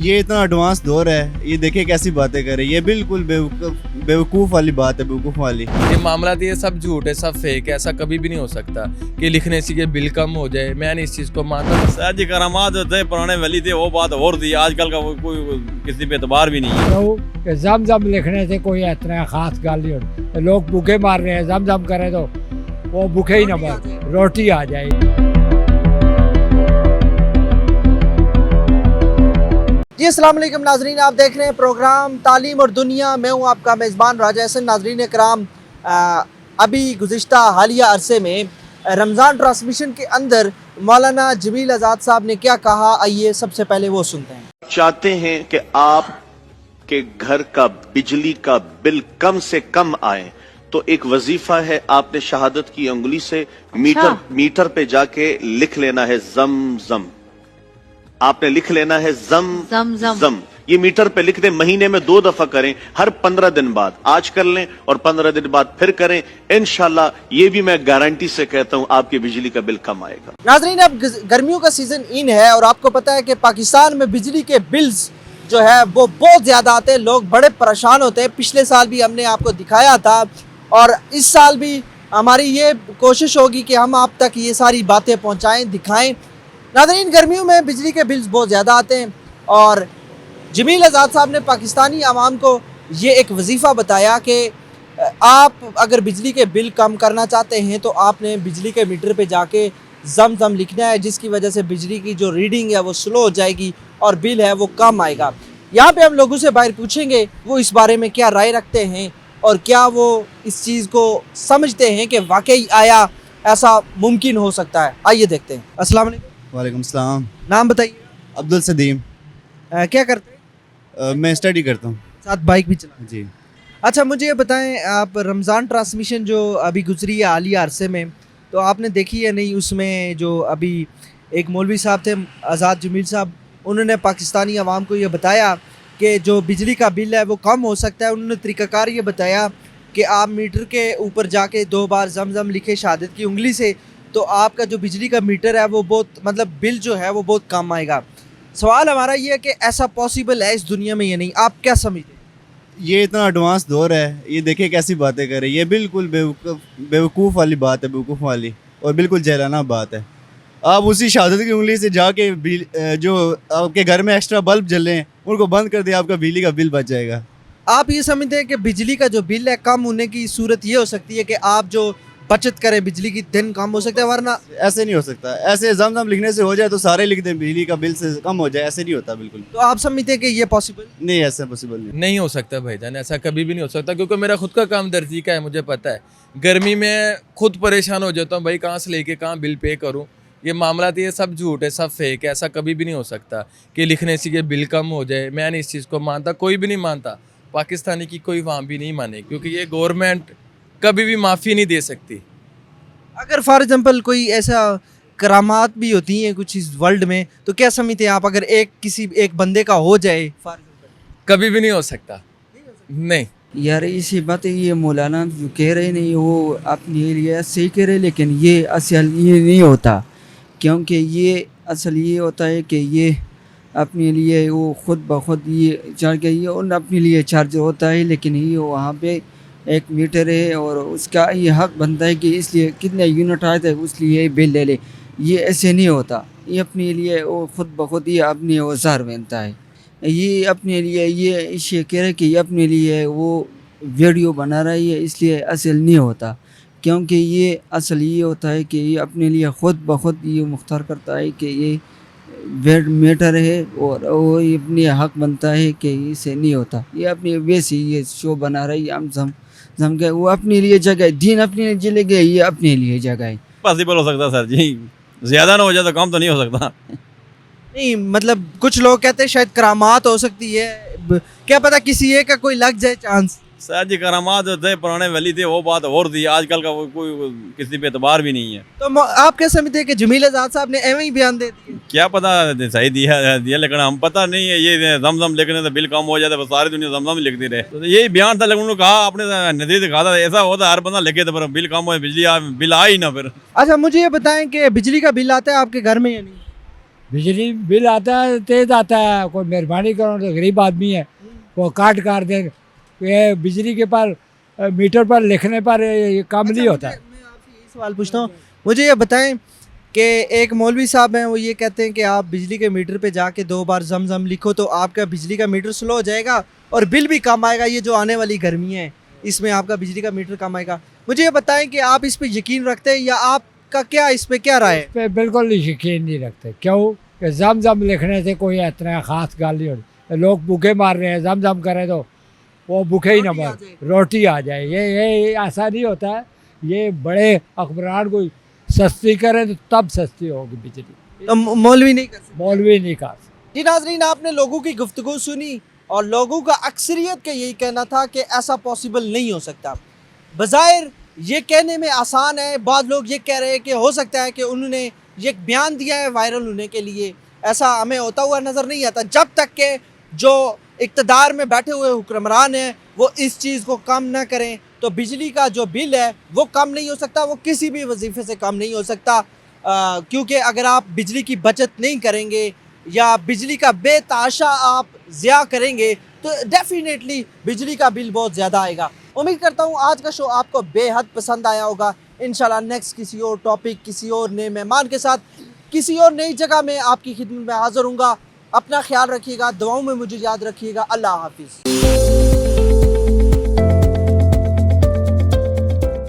ये इतना एडवांस दौर है, ये देखिए कैसी बातें कर रही है, ये बिल्कुल बेवकूफ़ वाली बात है, बेवकूफ़ वाली। ये मामला तो ये सब झूठ है, सब फेक है। ऐसा कभी भी नहीं हो सकता कि लिखने से के बिल कम हो जाए। मैं नहीं इस चीज़ को मानता। सयाजी करामात जो थे पुराने वली थे वो बात और थी, आजकल का कोई किसी पे एतबार भी नहीं है। तो जम लिखने से कोई इतना खास गाल नहीं होती। लोग भूखे मार रहे हैं, जम करें तो वो भूखे ही ना मर, रोटी आ जाएगी। जी अस्सलाम वालेकुम नाजरीन, आप देख रहे हैं प्रोग्राम तालीम और दुनिया। मैं हूं आपका मेज़बान राजा हसन। नाजरीन कराम, अभी गुज़िश्ता हालिया अरसे में रमज़ान ट्रांसमिशन के अंदर मौलाना जमील आज़ाद साहब ने क्या कहा, आइए सबसे पहले वो सुनते हैं। चाहते हैं कि आपके घर का बिजली का बिल कम से कम आए तो एक वजीफा है, आपने शहादत की उंगली से मीटर पे जाके लिख लेना है जम। आपने लिख लेना है जम। ये मीटर पे लिख दें, महीने में 2 दफा करें, हर 15 दिन बाद। आज कर लें और 15 दिन बाद फिर करें, इंशाल्लाह ये भी मैं गारंटी से कहता हूं आपकी बिजली का बिल कम आएगा। नाजरीन, अब गर्मियों का सीजन इन है और आपको पता है कि पाकिस्तान में बिजली के बिल्स जो है वो बहुत ज्यादा आते हैं, लोग बड़े परेशान होते हैं। पिछले साल भी हमने आपको दिखाया था और इस साल भी हमारी ये कोशिश होगी कि हम आप तक ये सारी बातें पहुँचाएँ, दिखाएँ। नाज़रीन, गर्मियों में बिजली के बिल्स बहुत ज़्यादा आते हैं और जमील आज़ाद साहब ने पाकिस्तानी आवाम को ये एक वजीफ़ा बताया कि आप अगर बिजली के बिल कम करना चाहते हैं तो आपने बिजली के मीटर पे जाके जम लिखना है, जिसकी वजह से बिजली की जो रीडिंग है वो स्लो हो जाएगी और बिल है वो कम आएगा। यहाँ पे हम लोगों से बाहर पूछेंगे वो इस बारे में क्या राय रखते हैं और क्या वो इस चीज़ को समझते हैं कि वाकई आया ऐसा मुमकिन हो सकता है। आइए देखते हैं। अस्सलाम वालेकुम। वालेकुम सलाम। नाम बताइए। अब्दुल सदीम। क्या करते हैं? मैं स्टडी करता हूँ, साथ बाइक भी चला जी। अच्छा, मुझे ये बताएं, आप रमज़ान ट्रांसमिशन जो अभी गुजरी है हालिया अरसे में, तो आपने देखी है नहीं? उसमें जो अभी एक मौलवी साहब थे आज़ाद जमील साहब, उन्होंने पाकिस्तानी आवाम को ये बताया कि जो बिजली का बिल है वो कम हो सकता है। उन्होंने तरीक़ाकार ये बताया कि आप मीटर के ऊपर जाके 2 बार जम लिखे शहादत की उंगली से, तो आपका जो बिजली का मीटर है वो बहुत बिल जो है वो बहुत कम आएगा। सवाल हमारा ये है कि ऐसा पॉसिबल है इस दुनिया में या नहीं, आप क्या समझते हैं? ये इतना एडवांस दौर है, ये देखिए कैसी बातें कर रही है, ये बिल्कुल बेवकूफ़ वाली बात है, बेवकूफ़ वाली और बिल्कुल जहराना बात है। आप उसी शहादत की उंगली से जाके जो आपके घर में एक्स्ट्रा बल्ब जल रहे हैं उनको बंद कर दिए, आपका बिजली का बिल बच जाएगा। आप ये समझते हैं कि बिजली का जो बिल है कम होने की सूरत ये हो सकती है कि आप जो बचत करें बिजली की, दिन कम हो सकता है, वरना ऐसे नहीं हो सकता। ऐसे जम लिखने से हो जाए तो सारे लिख दें, बिजली का बिल से कम हो जाए, ऐसे नहीं होता बिल्कुल। तो आप समझते हैं कि ये पॉसिबल नहीं, ऐसा पॉसिबल नहीं हो सकता भाईजान, ऐसा कभी भी नहीं हो सकता। क्योंकि मेरा खुद का काम दर्जी का है, मुझे पता है। गर्मी में खुद परेशान हो जाता हूँ भाई, कहाँ से लेके कहाँ बिल पे करूँ। ये मामला तो ये सब झूठ है, सब फेक है। ऐसा कभी भी नहीं हो सकता कि लिखने से के बिल कम हो जाए। मैं नहीं इस चीज़ को मानता, कोई भी नहीं मानता। पाकिस्तानी की कोई वहाँ भी नहीं माने, क्योंकि ये गवर्नमेंट कभी भी माफ़ी नहीं दे सकती। अगर फॉर एग्जांपल कोई ऐसा करामात भी होती हैं कुछ इस वर्ल्ड में, तो क्या समझते हैं आप, अगर किसी एक बंदे का हो जाए फॉर एग्जांपल? कभी भी नहीं हो सकता, नहीं। यार इसी बात है, ये मौलाना जो कह रहे नहीं वो अपने लिए सही कह रहे, लेकिन ये असल ये नहीं होता। क्योंकि ये असल ये होता है कि ये अपने लिए वो खुद ब खुद ये चार्ज ये उन अपने लिए चार्ज होता है, लेकिन ये वहाँ पे एक मीटर है और उसका ये हक बनता है कि इसलिए कितने यूनिट आए थे उसलिए बिल ले ले। ये ऐसे नहीं होता, ये अपने लिए वो खुद ब खुद ये अपने औजार बनता है। ये अपने लिए ये इसे कह रहे कि ये अपने लिए वो वीडियो बना रही है, इसलिए असल नहीं होता। क्योंकि ये असल ये होता है कि ये अपने लिए खुद ब खुद ये मुख्तार करता है कि ये वेट मीटर है और वो अपने हक बनता है कि इसे नहीं होता। ये अपनी वैसे ये शो बना रही है, हम जम के वो अपने लिए जगह, दीन अपने लिए चले गए, ये अपने लिए जगह है। पॉसिबल हो सकता सर जी, ज्यादा ना हो जाए तो काम तो नहीं हो सकता। नहीं, कुछ लोग कहते हैं शायद करामात हो सकती है, क्या पता किसी एक का कोई लग जाए चांस। सयाजी करामात जो थे पुराने वली थे वो बात और थी, आजकल का कोई किसी पे एतबार भी नहीं है। तो आप क्या समझते हैं कि जमील आज़ाद साहब ने एवं ही बयान दे दिया? क्या पता सही दिया लेकिन हम पता नहीं है। ये जम लिखने से बिल कम हो जाता है, सारी दुनिया जम लिखती रहे, तो यही बयान था। लेकिन उन्होंने कहा, अपने नजरिए दिखा था, ऐसा होता हर बंदा लिखे तो बिल कम हो, बिल आ ही ना फिर। अच्छा, मुझे ये बताएं कि बिजली का बिल आता है आपके घर में या नहीं? बिजली बिल आता है तेज आता है, कोई मेहरबानी करो तो गरीब आदमी है वो काट दें। ये बिजली के पर मीटर पर लिखने पर ये काम नहीं होता। मैं आपसे यही सवाल पूछता हूँ, मुझे ये बताएं कि एक मौलवी साहब हैं, वो ये कहते हैं कि आप बिजली के मीटर पे जाके 2 बार जमजम लिखो तो आपका बिजली का मीटर स्लो हो जाएगा और बिल भी कम आएगा। ये जो आने वाली गर्मियाँ हैं इसमें आपका बिजली का मीटर कम आएगा। मुझे ये बताएं कि आप इस पे यकीन रखते हैं या आपका क्या इस पे क्या राय है? इस पे बिल्कुल यकीन नहीं रखते। क्यों कि जम लिखने से कोई इतना ख़ास गल नहीं होती। लोग भूखे मार रहे हैं, जम करें तो वो भूखे ही ना रोटी आ मर, जाए। रोटी आ जाए। ये ऐसा नहीं होता है। ये बड़े अखबार को सस्ती करें तो तब सस्ती होगी बिजली, तो मौलवी नहीं कर सकते। मौलवी नहीं कर सकते। जी नाज़रीन, आपने लोगों की गुफ्तगू सुनी और लोगों का अक्सरियत का यही कहना था कि ऐसा पॉसिबल नहीं हो सकता। बज़ाहिर ये कहने में आसान है, बाद लोग ये कह रहे हैं कि हो सकता है कि उन्होंने ये बयान दिया है वायरल होने के लिए, ऐसा हमें होता हुआ नज़र नहीं आता। जब तक के जो इक़्तिदार में बैठे हुए हुक्मरान हैं वो इस चीज़ को कम ना करें तो बिजली का जो बिल है वो कम नहीं हो सकता, वो किसी भी वजीफ़े से कम नहीं हो सकता। क्योंकि अगर आप बिजली की बचत नहीं करेंगे या बिजली का बेताशा आप ज़िया करेंगे तो डेफिनेटली बिजली का बिल बहुत ज़्यादा आएगा। उम्मीद करता हूँ आज का शो आपको बेहद पसंद आया होगा। इंशाल्लाह नेक्स्ट किसी और टॉपिक, किसी और नए मेहमान के साथ, किसी और नई जगह में आपकी खिदमत में हाज़िर हूँगा। अपना ख्याल रखिएगा, दुआओं में मुझे याद रखिएगा। अल्लाह हाफिज़।